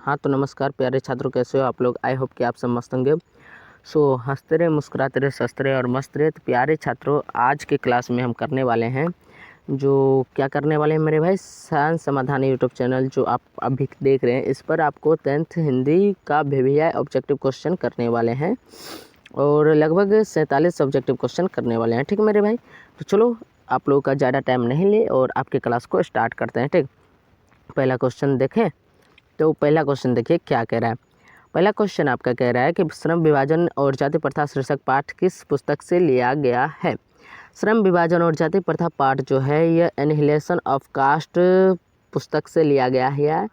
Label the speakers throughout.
Speaker 1: हाँ तो नमस्कार प्यारे छात्रों, कैसे हो आप लोग। आई होप कि आप सब मस्त होंगे। सो हंसते रहे, मुस्कुराते रहे, स्वस्थ रहे और मस्त रहे। तो प्यारे छात्रों, आज के क्लास में हम करने वाले हैं क्या करने वाले हैं मेरे भाई, साइंस समाधान यूट्यूब चैनल जो आप अभी देख रहे हैं, इस पर आपको 10th हिंदी का वीवीआई ऑब्जेक्टिव क्वेश्चन करने वाले हैं और लगभग 47 ऑब्जेक्टिव क्वेश्चन करने वाले हैं। ठीक मेरे भाई, तो चलो आप लोगों का ज़्यादा टाइम नहीं ले और आपके क्लास को स्टार्ट करते हैं। ठीक, पहला क्वेश्चन देखें। तो पहला क्वेश्चन देखिए क्या कह रहा है। पहला क्वेश्चन आपका कह रहा है कि श्रम विभाजन और जाति प्रथा शीर्षक पाठ किस पुस्तक से लिया गया है। श्रम विभाजन और जाति प्रथा पाठ जो है यह एनिहिलेशन ऑफ कास्ट पुस्तक से लिया गया है।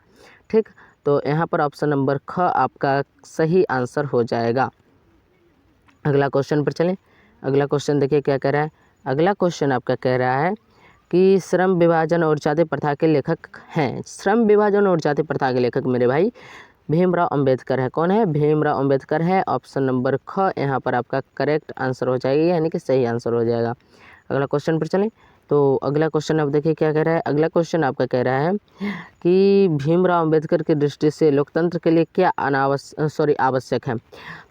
Speaker 1: ठीक, तो यहाँ पर ऑप्शन नंबर ख आपका सही आंसर हो जाएगा। अगला क्वेश्चन पर चलें। अगला क्वेश्चन देखिए क्या कह रहा है। अगला क्वेश्चन आपका कह रहा है कि श्रम विभाजन और जाति प्रथा के लेखक हैं। श्रम विभाजन और जाति प्रथा के लेखक मेरे भाई भीमराव अंबेडकर है। कौन है? भीमराव अंबेडकर है। ऑप्शन नंबर ख यहाँ पर आपका करेक्ट आंसर हो जाएगा, यानी कि सही आंसर हो जाएगा। अगला क्वेश्चन पर चलें। तो अगला क्वेश्चन अब देखिए क्या कह रहा है। अगला क्वेश्चन आपका कह रहा है कि भीमराव अंबेडकर की दृष्टि से लोकतंत्र के लिए क्या आवश्यक है।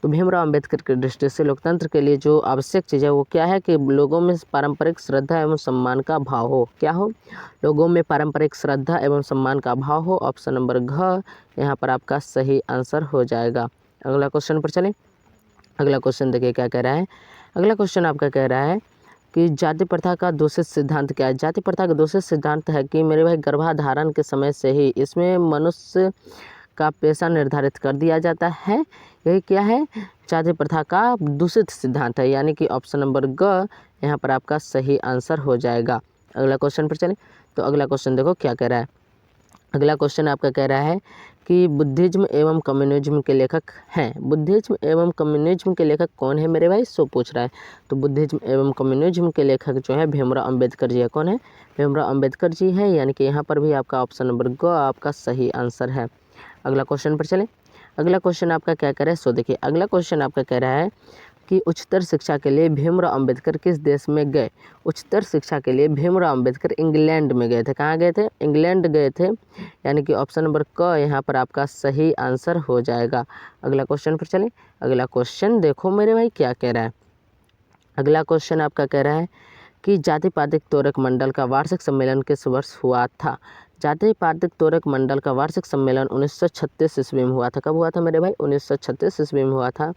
Speaker 1: तो भीमराव अंबेडकर की दृष्टि से लोकतंत्र के लिए जो आवश्यक चीज़ है वो क्या है कि लोगों में पारंपरिक श्रद्धा एवं सम्मान का भाव हो। क्या हो? लोगों में पारंपरिक श्रद्धा एवं सम्मान का भाव हो। ऑप्शन नंबर घ यहाँ पर आपका सही आंसर हो जाएगा। अगला क्वेश्चन पर चलें। अगला क्वेश्चन देखिए क्या कह रहा है। अगला क्वेश्चन आपका कह रहा है कि जाति प्रथा का दूषित सिद्धांत क्या है। जाति प्रथा का दूषित सिद्धांत है कि मेरे भाई गर्भाधारण के समय से ही इसमें मनुष्य का पेशा निर्धारित कर दिया जाता है। यही क्या है? जाति प्रथा का दूषित सिद्धांत है, यानी कि ऑप्शन नंबर ग यहाँ पर आपका सही आंसर हो जाएगा। अगला क्वेश्चन पर चलें। तो अगला क्वेश्चन देखो क्या कह रहा है। अगला क्वेश्चन आपका कह रहा है कि बुद्धिज्म एवं कम्युनिज्म के लेखक हैं। बुद्धिज्म एवं कम्युनिज्म के लेखक कौन है मेरे भाई, सो पूछ रहा है। तो बुद्धिज्म एवं कम्युनिज्म के लेखक जो है भीमराव अंबेडकर जी है। कौन है? भीमराव अंबेडकर जी है, यानी कि यहाँ पर भी आपका ऑप्शन नंबर ग आपका सही आंसर है। अगला क्वेश्चन पर चलें। अगला क्वेश्चन आपका क्या कह रहा है, सो देखिए अगला क्वेश्चन आपका कह रहा है कि उच्चतर शिक्षा के लिए भीमराव अंबेडकर किस देश में गए। उच्चतर शिक्षा के लिए भीमराव अंबेडकर इंग्लैंड में गए थे। कहाँ गए थे? इंग्लैंड गए थे, यानी कि ऑप्शन नंबर क यहाँ पर आपका सही आंसर हो जाएगा। अगला क्वेश्चन पर चलें। अगला क्वेश्चन देखो मेरे भाई क्या कह रहा है। अगला क्वेश्चन आपका कह रहा है कि जाति पातिक तोरक मंडल का वार्षिक सम्मेलन किस वर्ष हुआ था। जाति पातिक तोरक मंडल का वार्षिक सम्मेलन 1936 ईस्वी में हुआ था। कब हुआ था मेरे भाई? 1936 ईस्वी में हुआ था,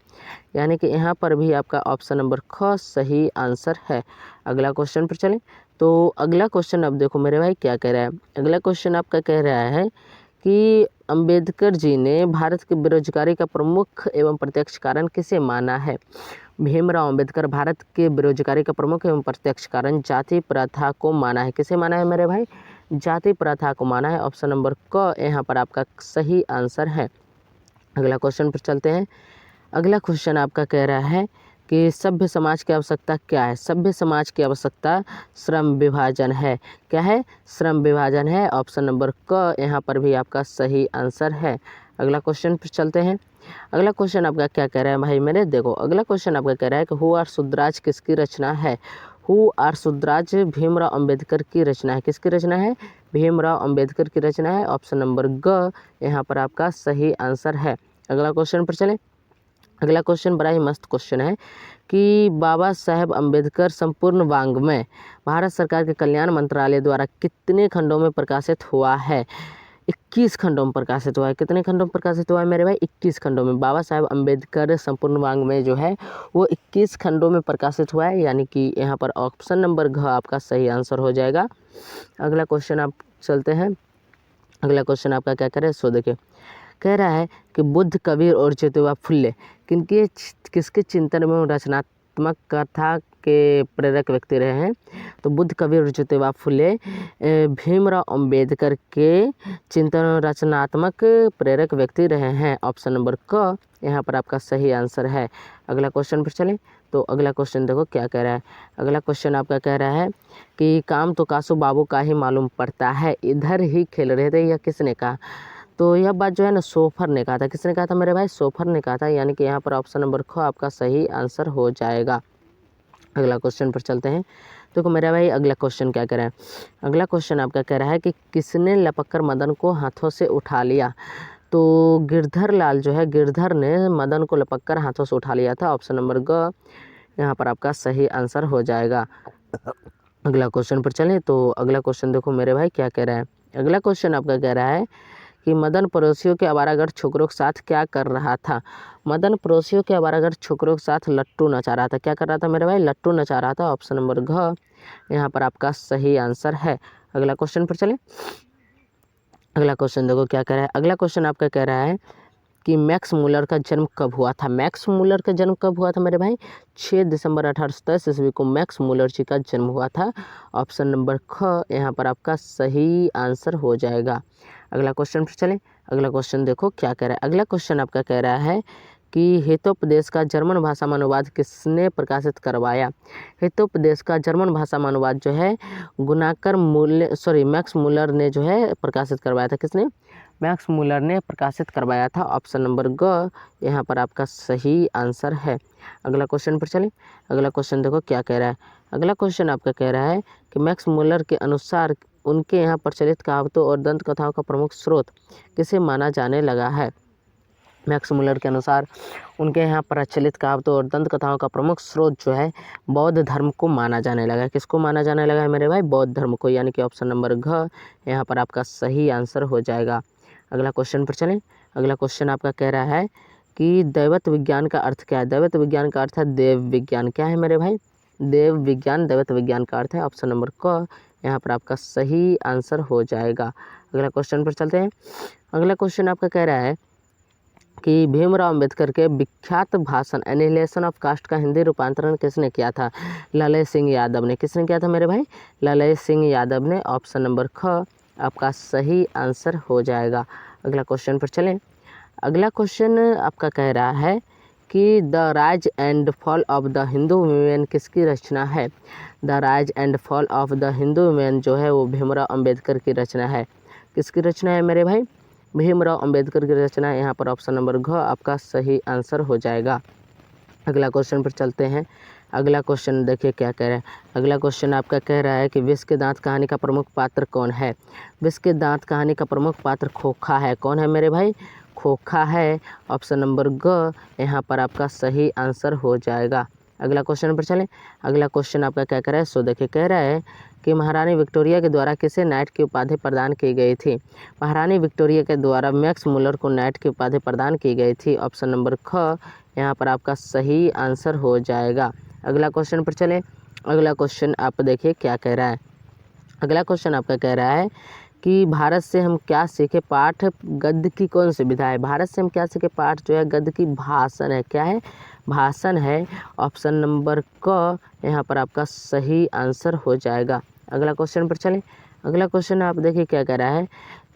Speaker 1: यानी कि यहाँ पर भी आपका ऑप्शन नंबर ख सही आंसर है। अगला क्वेश्चन पर चलें। तो अगला क्वेश्चन अब देखो मेरे भाई क्या कह रहा है। अगला क्वेश्चन आपका कह रहा है कि अंबेडकर जी ने भारत की बेरोजगारी का प्रमुख एवं प्रत्यक्ष कारण किसे माना है। भीमराव अंबेडकर भारत के बेरोजगारी का प्रमुख एवं प्रत्यक्ष कारण जाति प्रथा को माना है। किसे माना है मेरे भाई? जाति प्रथा को माना है। ऑप्शन नंबर क यहाँ पर आपका सही आंसर है। अगला क्वेश्चन पर चलते हैं। अगला क्वेश्चन आपका कह रहा है कि सभ्य समाज की आवश्यकता क्या है। सभ्य समाज की आवश्यकता श्रम विभाजन है। क्या है? श्रम विभाजन है। ऑप्शन नंबर क यहाँ पर भी आपका सही आंसर है। अगला क्वेश्चन पर चलते हैं। अगला क्वेश्चन आपका क्या कह रहा है भाई मेरे, देखो अगला क्वेश्चन आपका कह रहा है कि हु आर शुद्राज किसकी रचना है। हु आर शुद्राज भीमराव अंबेडकर की रचना है। किसकी रचना है? भीमराव अंबेडकर की रचना है। ऑप्शन नंबर ग यहाँ पर आपका सही आंसर है। अगला क्वेश्चन पर चलें। अगला क्वेश्चन बड़ा ही मस्त क्वेश्चन है कि बाबा साहेब अम्बेडकर संपूर्ण वाङ्मय भारत सरकार के कल्याण मंत्रालय द्वारा कितने खंडों में प्रकाशित हुआ है। 21 खंडों में प्रकाशित हुआ है। कितने खंडों में प्रकाशित हुआ है मेरे भाई? 21 खंडों में। बाबा साहेब अम्बेडकर संपूर्ण वाङ्मय जो है वो 21 खंडों में प्रकाशित हुआ है, यानी कि यहाँ पर ऑप्शन नंबर घ आपका सही आंसर हो जाएगा। अगला क्वेश्चन आप चलते हैं। अगला क्वेश्चन आपका क्या करें, सो देखिए कह रहा है कि बुद्ध, कबीर और ज्योतिबा फुले किसके चिंतन में रचनात्मक कथा के प्रेरक व्यक्ति रहे हैं। तो बुद्ध, कबीर और ज्योतिबा फुले भीमराव अंबेडकर के चिंतन और रचनात्मक प्रेरक व्यक्ति रहे हैं। ऑप्शन नंबर क यहाँ पर आपका सही आंसर है। अगला क्वेश्चन पर चलें। तो अगला क्वेश्चन देखो क्या कह रहा है। अगला क्वेश्चन आपका कह रहा है कि काम तो कासू बाबू का ही मालूम पड़ता है, इधर ही खेल रहे थे। यह किसने कहा? तो यह बात जो है ना सोफर ने कहा था। किसने कहा था मेरे भाई? सोफर ने कहा था, यानी कि यहाँ पर ऑप्शन नंबर ख आपका सही आंसर हो जाएगा। अगला क्वेश्चन पर चलते हैं। देखो मेरा भाई अगला क्वेश्चन क्या कह रहा है। अगला क्वेश्चन आपका कह रहा है कि किसने लपक कर मदन को हाथों से उठा लिया। तो तो गिरधर लाल जो है, गिरधर ने मदन को लपक कर हाथों से उठा लिया था। ऑप्शन नंबर ग यहाँ पर आपका सही आंसर हो जाएगा। अगला क्वेश्चन पर चलें। तो अगला क्वेश्चन देखो मेरे भाई क्या कह रहा है। अगला क्वेश्चन आपका कह रहा है कि मदन पड़ोसियों के आवारागढ़ छोकरों के साथ क्या कर रहा था। मदन पड़ोसियों के आवारागढ़ छोकरों के साथ लट्टू नचा रहा था। क्या कर रहा था मेरे भाई? लट्टू नचा रहा था। ऑप्शन नंबर घ यहाँ पर आपका सही आंसर है। अगला क्वेश्चन पर चलें। अगला क्वेश्चन देखो क्या कह रहा है। अगला क्वेश्चन आपका कह रहा है कि मैक्स मूलर का जन्म कब हुआ था। मैक्स मूलर का जन्म कब हुआ था मेरे भाई? 6 दिसंबर 1823 ईस्वी को मैक्स मूलर जी का जन्म हुआ था। ऑप्शन नंबर ख यहाँ पर आपका सही आंसर हो जाएगा। अगला क्वेश्चन पर चलें। अगला क्वेश्चन देखो क्या कह रहा है। अगला क्वेश्चन आपका कह रहा है कि हितोपदेश का जर्मन भाषा में अनुवाद किसने प्रकाशित करवाया। हितोपदेश का जर्मन भाषा में अनुवाद जो है मैक्स मूलर ने जो है प्रकाशित करवाया था। किसने? मैक्स मूलर ने प्रकाशित करवाया था। ऑप्शन नंबर ग यहाँ पर आपका सही आंसर है। अगला क्वेश्चन पर चलें। अगला क्वेश्चन देखो क्या कह रहा है। अगला क्वेश्चन आपका कह रहा है कि मैक्स मूलर के अनुसार उनके यहाँ प्रचलित कहावतों और दंत कथाओं का प्रमुख स्रोत किसे माना जाने लगा है। मैक्स मूलर के अनुसार उनके यहाँ प्रचलित कहावतों और दंत कथाओं का प्रमुख स्रोत जो है बौद्ध धर्म को माना जाने लगा है। किसको माना जाने लगा है मेरे भाई? बौद्ध धर्म को, यानी कि ऑप्शन नंबर घ यहाँ पर आपका सही आंसर हो जाएगा। अगला क्वेश्चन पर चलें। अगला क्वेश्चन आपका कह रहा है कि दैवत विज्ञान का अर्थ क्या है। दैवत विज्ञान का अर्थ है देव विज्ञान। क्या है मेरे भाई? देव विज्ञान दैवत विज्ञान का अर्थ है। ऑप्शन नंबर क यहाँ पर आपका सही आंसर हो जाएगा। अगला क्वेश्चन पर चलते हैं। अगला क्वेश्चन आपका कह रहा है कि भीमराव अंबेडकर के विख्यात भाषण एनिहिलेशन ऑफ कास्ट का हिंदी रूपांतरण किसने किया था। लालय सिंह यादव ने। किसने किया था मेरे भाई? लालय सिंह यादव ने। ऑप्शन नंबर ख आपका सही आंसर हो जाएगा। अगला क्वेश्चन पर चलें। अगला क्वेश्चन आपका कह रहा है कि the rise and fall of the Hindu women किसकी रचना है। The rise and fall of the Hindu women जो है वो भीमराव अंबेडकर की रचना है। किसकी रचना है मेरे भाई? भीमराव अंबेडकर की रचना है। यहाँ पर ऑप्शन नंबर घ आपका सही आंसर हो जाएगा। अगला क्वेश्चन पर चलते हैं। अगला क्वेश्चन देखिए क्या कह रहा है। अगला क्वेश्चन आपका कह रहा है कि विष के दांत कहानी का प्रमुख पात्र कौन है। विष के दांत कहानी का प्रमुख पात्र खोखा है। कौन है मेरे भाई? खोखा है। ऑप्शन नंबर ग यहाँ पर आपका सही आंसर हो जाएगा। अगला क्वेश्चन पर चलें। अगला क्वेश्चन आपका क्या कह रहा है। सो देखिए कह रहा है कि महारानी विक्टोरिया के द्वारा किसे नाइट की उपाधि प्रदान की गई थी। महारानी विक्टोरिया के द्वारा मैक्स मूलर को नाइट की उपाधि प्रदान की गई थी। ऑप्शन नंबर ख यहाँ पर आपका सही आंसर हो जाएगा। अगला क्वेश्चन पर चलें। अगला क्वेश्चन आप देखिए क्या कह रहा है। अगला क्वेश्चन आपका कह रहा है कि भारत से हम क्या सीखे पाठ गद्य की कौन सी विधा है। भारत से हम क्या सीखे पाठ जो है गद्य की भाषण है। क्या है? भाषण है। ऑप्शन नंबर क यहाँ पर आपका सही आंसर हो जाएगा। अगला क्वेश्चन पर चलें। अगला क्वेश्चन आप देखिए क्या कह रहा है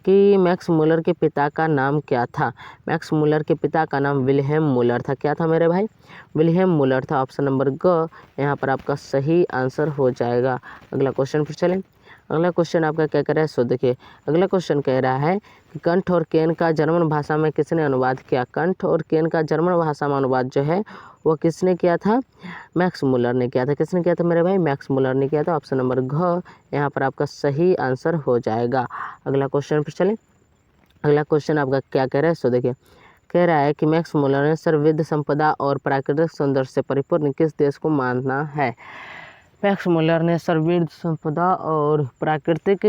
Speaker 1: कि मैक्स मूलर के पिता का नाम क्या था। मैक्स मूलर के पिता का नाम विल्हेम मूलर था। क्या था मेरे भाई? विल्हेम मूलर था। ऑप्शन नंबर ग यहाँ पर आपका सही आंसर हो जाएगा। अगला क्वेश्चन पर चलें। अगला क्वेश्चन आपका क्या कह रहा है। सो देखिए अगला क्वेश्चन कह रहा है कि कंठ और केन का जर्मन भाषा में किसने अनुवाद किया। कंठ और केन का जर्मन भाषा में अनुवाद जो है वो किसने किया था? मैक्स मूलर ने किया था। किसने किया था मेरे भाई? मैक्स मूलर ने किया था। ऑप्शन नंबर घ यहाँ पर आपका सही आंसर हो जाएगा। अगला क्वेश्चन पर चलें। अगला क्वेश्चन आपका क्या कह रहा है। सो देखिए कह रहा है कि मैक्स मूलर ने सर्वविध संपदा और प्राकृतिक सौंदर्य से परिपूर्ण किस देश को माना है। मैक्स मूलर ने सर्वविध संपदा और प्राकृतिक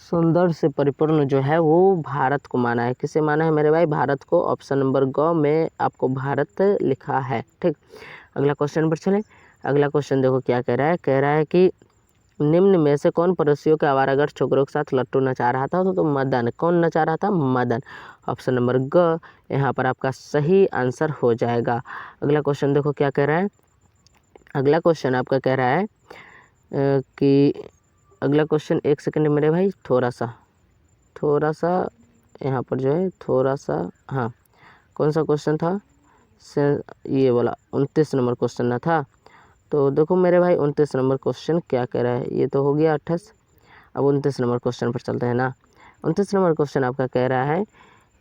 Speaker 1: सौंदर्य से परिपूर्ण जो है वो भारत को माना है। किसे माना है मेरे भाई? भारत को। ऑप्शन नंबर ग में आपको भारत लिखा है। ठीक। अगला क्वेश्चन पर चलें। अगला क्वेश्चन देखो क्या कह रहा है। कह रहा है कि निम्न में से कौन पड़ोसियों के आवारागढ़ छोकरों के साथ लट्टू नचा रहा था। तो मदन। कौन नचा रहा था? मदन। ऑप्शन नंबर ग यहाँ पर आपका सही आंसर हो जाएगा। अगला क्वेश्चन देखो क्या कह रहा है। अगला क्वेश्चन आपका कह रहा है कि अगला क्वेश्चन एक सेकंड मेरे भाई थोड़ा सा यहाँ पर जो है थोड़ा सा, हाँ कौन सा क्वेश्चन था? ये वाला 29 नंबर क्वेश्चन ना था। तो देखो मेरे भाई 29 नंबर क्वेश्चन क्या कह रहा है। ये तो हो गया 28। अब 29 नंबर क्वेश्चन पर चलते हैं ना। 29 नंबर क्वेश्चन आपका कह रहा है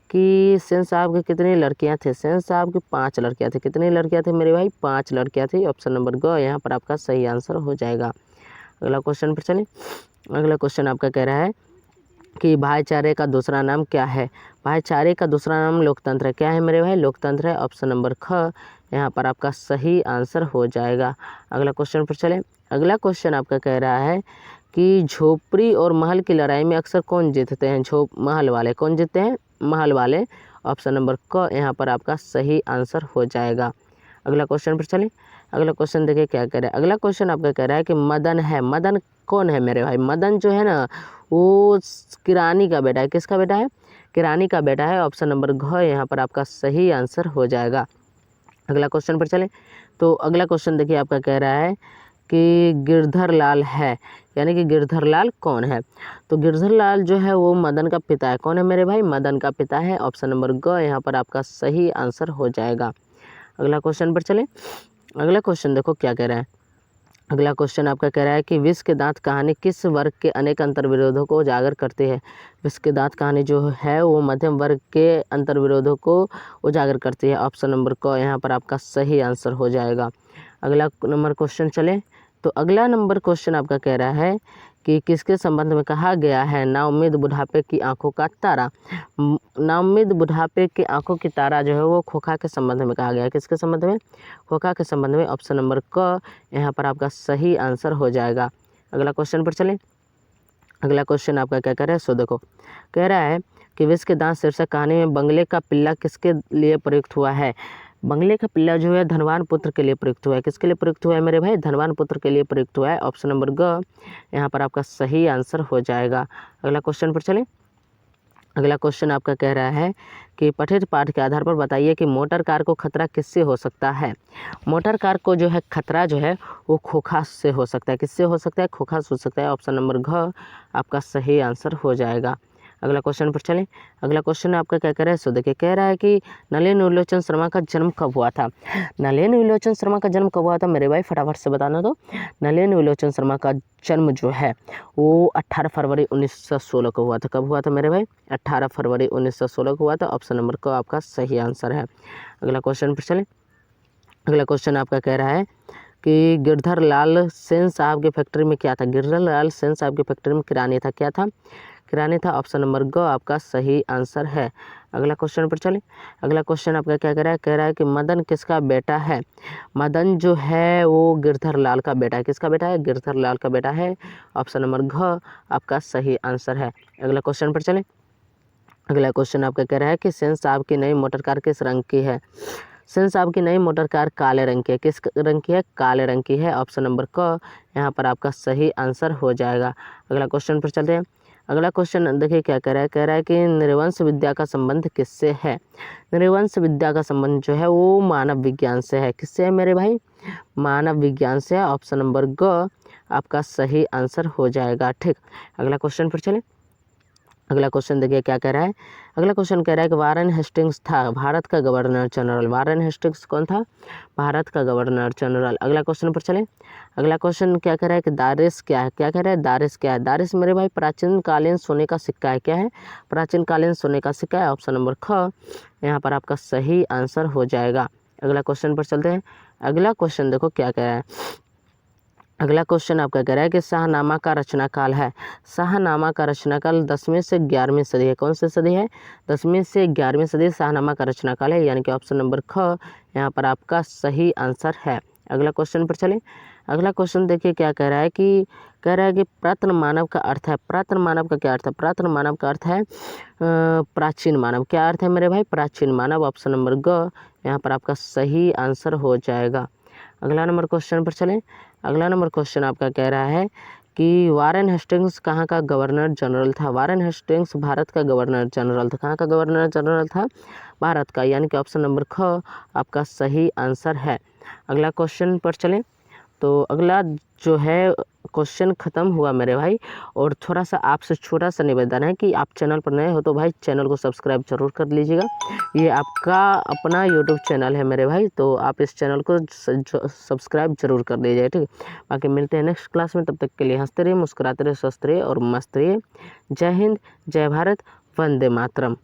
Speaker 1: कि सेन साहब की कितनी लड़कियां थे। सेन साहब की 5 लड़कियां थी। कितनी लड़कियां थी मेरे भाई? 5 लड़कियां थी। ऑप्शन नंबर ग यहाँ पर आपका सही आंसर हो जाएगा। अगला क्वेश्चन पर चलें। अगला क्वेश्चन आपका कह रहा है कि भाईचारे का दूसरा नाम क्या है। भाईचारे का दूसरा नाम लोकतंत्र है। क्या है मेरे भाई? लोकतंत्र है। ऑप्शन नंबर ख यहाँ पर आपका सही आंसर हो जाएगा। अगला क्वेश्चन पर चले। अगला क्वेश्चन आपका कह रहा है कि झोपड़ी और महल की लड़ाई में अक्सर कौन जीतते हैं? महल वाले। कौन जीतते हैं? महल वाले। ऑप्शन नंबर क यहाँ पर आपका सही आंसर हो जाएगा। अगला क्वेश्चन पर चले। अगला क्वेश्चन देखिए क्या कह रहा है। अगला क्वेश्चन आपका कह रहा है कि मदन है। मदन कौन है मेरे भाई? मदन जो है ना वो किरानी का बेटा है। किसका बेटा है? किरानी का बेटा है। ऑप्शन नंबर घ यहाँ पर आपका सही आंसर हो जाएगा। अगला क्वेश्चन पर चले। तो अगला क्वेश्चन देखिए आपका कह रहा है कि गिरधर लाल है, यानी कि गिरधर लाल कौन है? तो गिरधर लाल जो है वो मदन का पिता है। कौन है मेरे भाई? मदन का पिता है। ऑप्शन नंबर ग यहाँ पर आपका सही आंसर हो जाएगा। अगला क्वेश्चन पर चले। अगला क्वेश्चन देखो क्या कह रहा है। अगला क्वेश्चन आपका कह रहा है कि विष के दांत कहानी किस वर्ग के अनेक अंतर्विरोधों को उजागर करती है? विष के दांत कहानी जो है वो मध्यम वर्ग के अंतर्विरोधों को उजागर करती है। ऑप्शन नंबर क यहाँ पर आपका सही आंसर हो जाएगा। अगला नंबर क्वेश्चन चले। तो अगला नंबर क्वेश्चन आपका कह रहा है कि किसके संबंध में कहा गया है नाउम्मीद बुढ़ापे की आंखों का तारा? नाउम्मीद बुढ़ापे की आंखों की तारा जो है वो खोखा के संबंध में कहा गया है। किसके संबंध में? खोखा के संबंध में। ऑप्शन नंबर क यहाँ पर आपका सही आंसर हो जाएगा। अगला क्वेश्चन पर चले। अगला क्वेश्चन आपका क्या कह रहा है सो देखो। कह रहा है कि विष के दांत शीर्षक कहानी में बंगले का पिल्ला किसके लिए प्रयुक्त हुआ है? बंगले का पिल्ला जो है धनवान पुत्र के लिए प्रयुक्त हुआ है। किसके लिए प्रयुक्त हुआ है मेरे भाई? धनवान पुत्र के लिए प्रयुक्त हुआ है। ऑप्शन नंबर ग यहाँ पर आपका सही आंसर हो जाएगा। अगला क्वेश्चन पर चले। अगला क्वेश्चन आपका कह रहा है कि पठित पाठ के आधार पर बताइए कि मोटर कार को खतरा किससे हो सकता है? मोटर कार को जो है खतरा जो है वो खोखा से हो सकता है। किससे हो सकता है? खोखा से हो सकता है। ऑप्शन नंबर घ आपका सही आंसर हो जाएगा। अगला क्वेश्चन पर चलें। अगला क्वेश्चन आपका क्या कह रहा है सो देखिए। कह रहा है कि नलिनी विलोचन शर्मा का जन्म कब हुआ था? नलिनी विलोचन शर्मा का जन्म कब हुआ था मेरे भाई? फटाफट से बताना। तो नलिनी विलोचन शर्मा का जन्म जो है वो 18 फरवरी 1916 को हुआ था। कब हुआ था मेरे भाई? 18 फरवरी 1916 को हुआ था। ऑप्शन नंबर क आपका सही आंसर है। अगला क्वेश्चन पर चलें। अगला क्वेश्चन आपका कह रहा है कि गिरधर लाल सेन साहब की फैक्ट्री में क्या था? गिरधर लाल सेन साहब की फैक्ट्री में किरानी था। क्या था? किरानी था। ऑप्शन नंबर ग आपका सही आंसर है। अगला क्वेश्चन पर चलें। अगला क्वेश्चन आपका क्या कह रहा है? कह रहा है कि मदन किसका बेटा है? मदन जो है वो गिरधर लाल का बेटा है। किसका बेटा है? गिरधर लाल का बेटा है। ऑप्शन नंबर घ आपका सही आंसर है। अगला क्वेश्चन पर चलें। अगला क्वेश्चन आपका कह रहा है कि सेन साहब की नई मोटर कार किस रंग की है? सेन साहब की नई मोटर कार काले रंग की है। किस रंग की है? काले रंग की है। ऑप्शन नंबर क यहाँ पर आपका सही आंसर हो जाएगा। अगला क्वेश्चन पर चलते हैं। अगला क्वेश्चन देखिए क्या कह रहा है। कह रहा है कि नृवंश विद्या का संबंध किससे है? नृवंश विद्या का संबंध जो है वो मानव विज्ञान से है। किससे है मेरे भाई? मानव विज्ञान से है। ऑप्शन नंबर ग आपका सही आंसर हो जाएगा। ठीक। अगला क्वेश्चन पर चलें। अगला क्वेश्चन देखिए क्या कह रहा है। अगला क्वेश्चन कह रहा है कि वारेन हेस्टिंग्स था भारत का गवर्नर जनरल। वारेन हेस्टिंग्स कौन था? भारत का गवर्नर जनरल। अगला क्वेश्चन पर चलें। अगला क्वेश्चन क्या कह रहा है कि दारिस क्या है? क्या कह रहा है? दारिस क्या है? दारिस मेरे भाई प्राचीन कालीन सोने का सिक्का है। क्या है? प्राचीन कालीन सोने का सिक्का है। ऑप्शन नंबर ख यहाँ पर आपका सही आंसर हो जाएगा। अगला क्वेश्चन पर चलते हैं। अगला क्वेश्चन देखो क्या कह रहा है। अगला क्वेश्चन आपका कह रहा है कि शाहनामा का रचनाकाल है। शाहनामा का रचनाकाल 10वीं से 11वीं सदी है। कौन सी सदी है? 10वीं से 11वीं सदी शाहनामा का रचनाकाल है, यानी कि ऑप्शन नंबर ख यहाँ पर आपका सही आंसर है। अगला क्वेश्चन पर चलें। अगला क्वेश्चन देखिए क्या कह रहा है कि प्रत्न मानव का अर्थ है। प्रत्न मानव का क्या अर्थ है? प्रत्न मानव का अर्थ है प्राचीन मानव। क्या अर्थ है मेरे भाई? प्राचीन मानव। ऑप्शन नंबर ग यहाँ पर आपका सही आंसर हो जाएगा। अगला नंबर क्वेश्चन पर चलें। अगला नंबर क्वेश्चन आपका कह रहा है कि वारेन हेस्टिंग्स कहाँ का गवर्नर जनरल था? वारेन हेस्टिंग्स भारत का गवर्नर जनरल था। कहाँ का गवर्नर जनरल था? भारत का, यानी कि ऑप्शन नंबर ख आपका सही आंसर है। अगला क्वेश्चन पर चलें। तो अगला जो है क्वेश्चन ख़त्म हुआ मेरे भाई। और थोड़ा सा आपसे छोटा सा निवेदन है कि आप चैनल पर नए हो तो भाई चैनल को सब्सक्राइब जरूर कर लीजिएगा। ये आपका अपना यूट्यूब चैनल है मेरे भाई, तो आप इस चैनल को सब्सक्राइब जरूर कर लीजिए। ठीक। बाकी मिलते हैं नेक्स्ट क्लास में। तब तक के लिए हंसते रहिए, मुस्कुराते रहिए, स्वस्थ रहिए और मस्त रहिए। जय हिंद, जय भारत, वंदे मातरम।